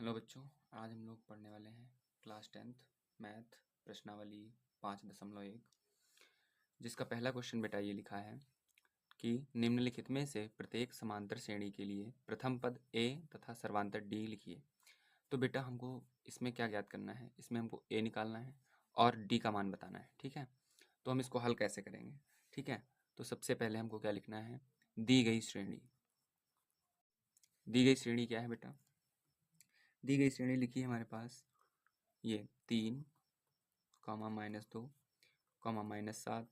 Hello बच्चों, आज हम लोग पढ़ने वाले हैं क्लास 10th मैथ प्रश्नावली 5.1, जिसका पहला क्वेश्चन बेटा ये लिखा है कि निम्नलिखित में से प्रत्येक समांतर श्रेणी के लिए प्रथम पद a तथा सर्वांतर d लिखिए। तो बेटा हमको इसमें क्या ज्ञात करना है, इसमें हमको a निकालना है और d का मान बताना है। ठीक है, तो हम इसको हल कैसे करेंगे। ठीक है, तो सबसे पहले हमको क्या लिखना है, दी गई श्रेणी। दी गई श्रेणी क्या है बेटा, दी गई श्रेणी लिखी है हमारे पास ये 3, -2, -7,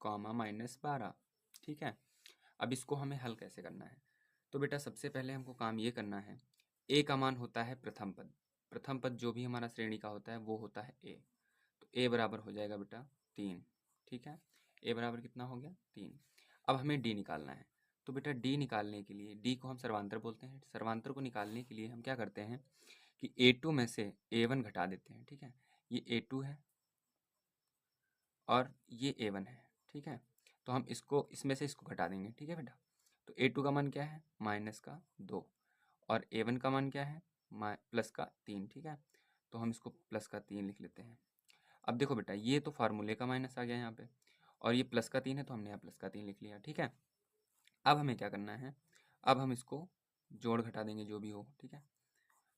-12। ठीक है, अब इसको हमें हल कैसे करना है। तो बेटा सबसे पहले हमको काम ये करना है, ए का मान होता है प्रथम पद। प्रथम पद जो भी हमारा श्रेणी का होता है वो होता है ए। तो ए बराबर हो जाएगा बेटा 3। ठीक है, ए बराबर कितना हो गया 3। अब हमें डी निकालना है। तो बेटा डी निकालने के लिए, डी को हम सर्वांतर बोलते हैं, सर्वांतर को निकालने के लिए हम क्या करते हैं कि A2 में से A1 घटा देते हैं। ठीक है, ये A2 है और ये A1 है। ठीक है, तो हम इसको इसमें से इसको घटा देंगे। ठीक है बेटा, तो A2 का मान क्या है, -2, और A1 का मान क्या है, +3। ठीक है, तो हम इसको +3 लिख लेते हैं। अब देखो बेटा, ये तो फार्मूले का माइनस आ गया यहाँ पे, और ये +3 है तो हमने यहाँ +3 लिख लिया। ठीक है, अब हमें क्या करना है, अब हम इसको जोड़ घटा देंगे जो भी हो। ठीक है,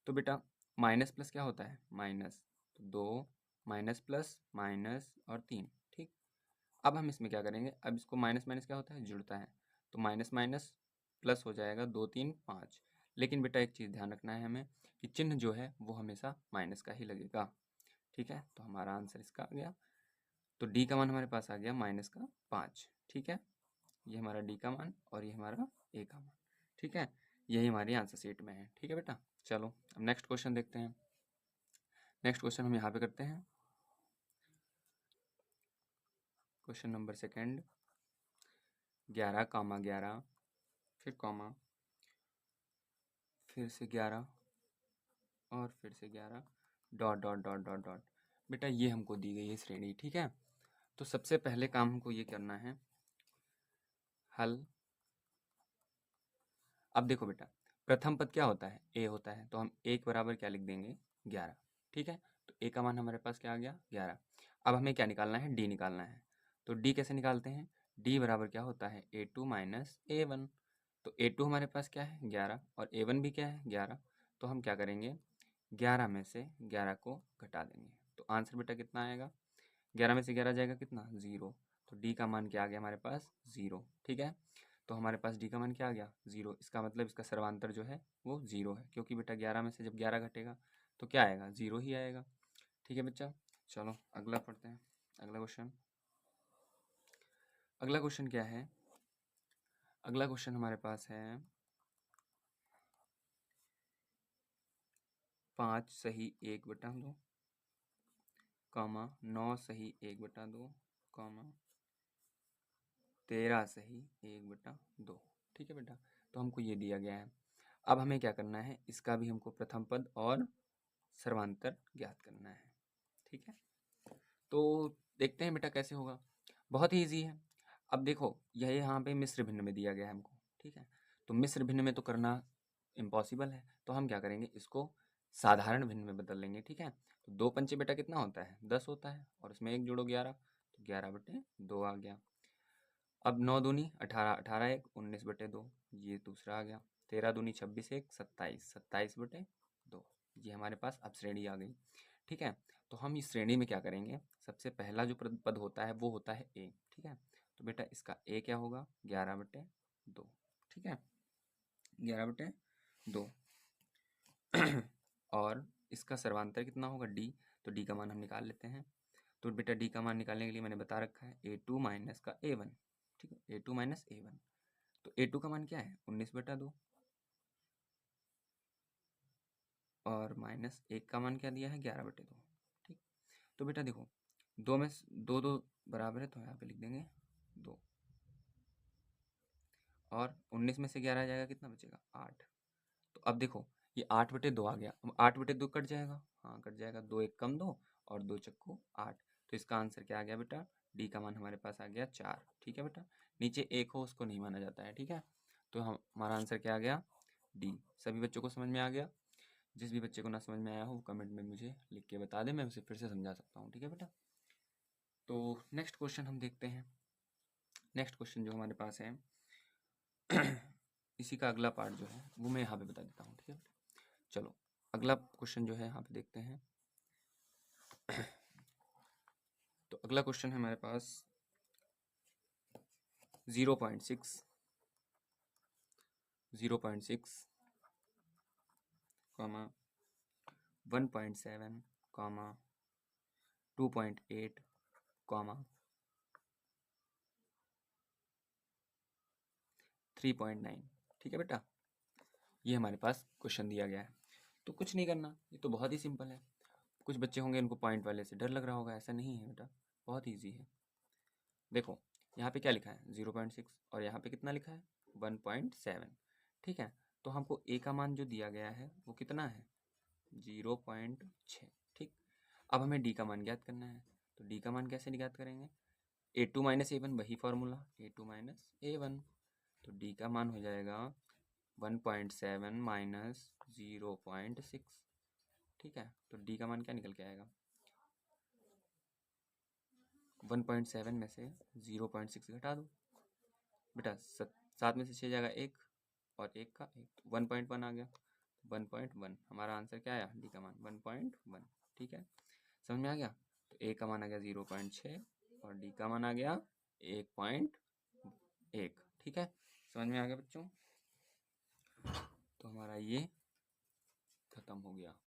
तो बेटा माइनस प्लस क्या होता है, माइनस, तो 2 माइनस प्लस माइनस और 3। ठीक, अब हम इसमें क्या करेंगे, अब इसको माइनस माइनस क्या होता है, जुड़ता है, तो माइनस माइनस प्लस हो जाएगा, 2 3 5। लेकिन बेटा एक चीज़ ध्यान रखना है हमें कि चिन्ह जो है वो हमेशा माइनस का ही लगेगा। ठीक है, तो हमारा आंसर इसका आ गया। तो डी का मान हमारे पास आ गया -5। ठीक है, ये हमारा डी का मान और ये हमारा ए का मान। ठीक है, यही हमारी आंसर सीट में है। ठीक है बेटा, चलो अब नेक्स्ट क्वेश्चन देखते हैं। नेक्स्ट क्वेश्चन हम यहाँ पे करते हैं, क्वेश्चन नंबर 2, 11, फिर कॉमा, फिर से 11 और फिर से 11, dot dot dot dot dot. बेटा ये हमको दी गई है श्रेणी। ठीक है, तो सबसे पहले काम हमको ये करना है, हल। अब देखो बेटा, प्रथम पद क्या होता है, ए होता है, तो हम ए के बराबर क्या लिख देंगे, 11। ठीक है, तो ए का मान हमारे पास क्या आ गया, 11। अब हमें क्या निकालना है, डी निकालना है। तो डी कैसे निकालते हैं, डी बराबर क्या होता है, A2 - A1। तो A2 हमारे पास क्या है, 11, और A1 भी क्या है, 11। तो हम क्या करेंगे, 11 में से 11 को घटा देंगे। तो आंसर बेटा कितना आएगा, 11 में से 11 जाएगा कितना, 0। तो डी का मान क्या आ गया हमारे पास, 0। ठीक है, तो हमारे पास डी का मान क्या आ गया, 0। इसका मतलब इसका सर्वांतर जो है वो 0 है, क्योंकि बेटा 11 में से जब 11 घटेगा तो क्या आएगा, 0 ही आएगा। ठीक है बच्चा, चलो अगला पढ़ते हैं। अगला क्वेश्चन, अगला क्वेश्चन क्या है, अगला क्वेश्चन हमारे पास है 5 सही 1/2, 9 सही 1/2, 13 सही 1/2। ठीक है बेटा, तो हमको ये दिया गया है। अब हमें क्या करना है, इसका भी हमको प्रथम पद और सर्वांतर ज्ञात करना है। ठीक है, तो देखते हैं बेटा कैसे होगा। बहुत ही ईजी है। अब देखो, यह यहाँ पे मिश्र भिन्न में दिया गया है हमको। ठीक है, तो मिश्र भिन्न में तो करना इम्पॉसिबल है, तो हम क्या करेंगे, इसको साधारण भिन्न में बदल लेंगे। ठीक है, तो 2 पंचे बेटा कितना होता है, 10 होता है, और इसमें 1 जोड़ो 11, तो 11/2 आ गया। अब 9 दूनी 18, 18 1 19/2, ये दूसरा आ गया। 13 दूनी 26 1 27, 27/2। ये हमारे पास अब श्रेणी आ गई। ठीक है, तो हम इस श्रेणी में क्या करेंगे, सबसे पहला जो पद होता है वो होता है ए। ठीक है, तो बेटा इसका ए क्या होगा, 11/2। ठीक है, 11/2। और इसका सर्वांतर कितना होगा, डी। तो डी का मान हम निकाल लेते हैं। तो बेटा डी का मान निकालने के लिए मैंने बता रखा है A2 माइनस का A1। ठीक है, A2 माइनस A1। तो A2 का मान क्या है, 19/2, और माइनस 1 का मान क्या दिया है, 11/2। ठीक, तो बेटा देखो, दो में दो दो बराबर है, तो यहाँ पे लिख देंगे 2, और 19 में से 11 आ जाएगा, कितना बचेगा, 8। तो अब देखो, ये 8/2 आ गया। अब 8/2 कट जाएगा, हाँ कट जाएगा, 2 1 कम 2, और 2 चक्कू 8। तो इसका आंसर क्या आ गया बेटा, डी का मान हमारे पास आ गया 4। ठीक है बेटा, नीचे 1 हो उसको नहीं माना जाता है। ठीक है, तो हम हमारा आंसर क्या आ गया, डी। सभी बच्चों को समझ में आ गया। जिस भी बच्चे को ना समझ में आया हो वो कमेंट में मुझे लिख के बता दे, मैं उसे फिर से समझा सकता हूँ। ठीक है बेटा। तो नेक्स्ट क्वेश्चन हम देखते हैं। नेक्स्ट क्वेश्चन जो हमारे पास है इसी का अगला पार्ट जो है वो मैं यहाँ पे बता देता हूँ। ठीक है बेटा। चलो अगला क्वेश्चन जो है यहाँ पे देखते हैं। तो अगला क्वेश्चन है हमारे पास 0.6 कॉमा 1.7 कॉमा 2.8 कॉमा 3.9। ठीक है बेटा, ये हमारे पास क्वेश्चन दिया गया है। तो कुछ नहीं करना, ये तो बहुत ही सिंपल है। कुछ बच्चे होंगे उनको पॉइंट वाले से डर लग रहा होगा, ऐसा नहीं है बेटा, बहुत ईजी है। देखो यहाँ पे क्या लिखा है 0.6 और यहाँ पे कितना लिखा है 1.7। ठीक है, तो हमको ए का मान जो दिया गया है वो कितना है 0.6। ठीक, अब हमें डी का मान ज्ञात करना है। तो डी का मान कैसे ज्ञात करेंगे, A2 माइनस A1, वही फॉर्मूला A2 माइनस A1। तो डी का मान हो जाएगा 1.7 माइनस 0.6। ठीक है, तो डी का मान क्या निकल के आएगा 1.7 में से 0.6 घटा दो बेटा, 7 में से 6 जाएगा 1 और 1 का 1, तो 1.1 आ गया। 1.1 हमारा आंसर क्या आया, डी का मान 1.1। ठीक है, समझ में आ गया। तो ए का मान आ गया 0.6 और डी का मान आ गया 1.1। ठीक है, समझ में आ गया बच्चों। तो हमारा ये खत्म हो गया।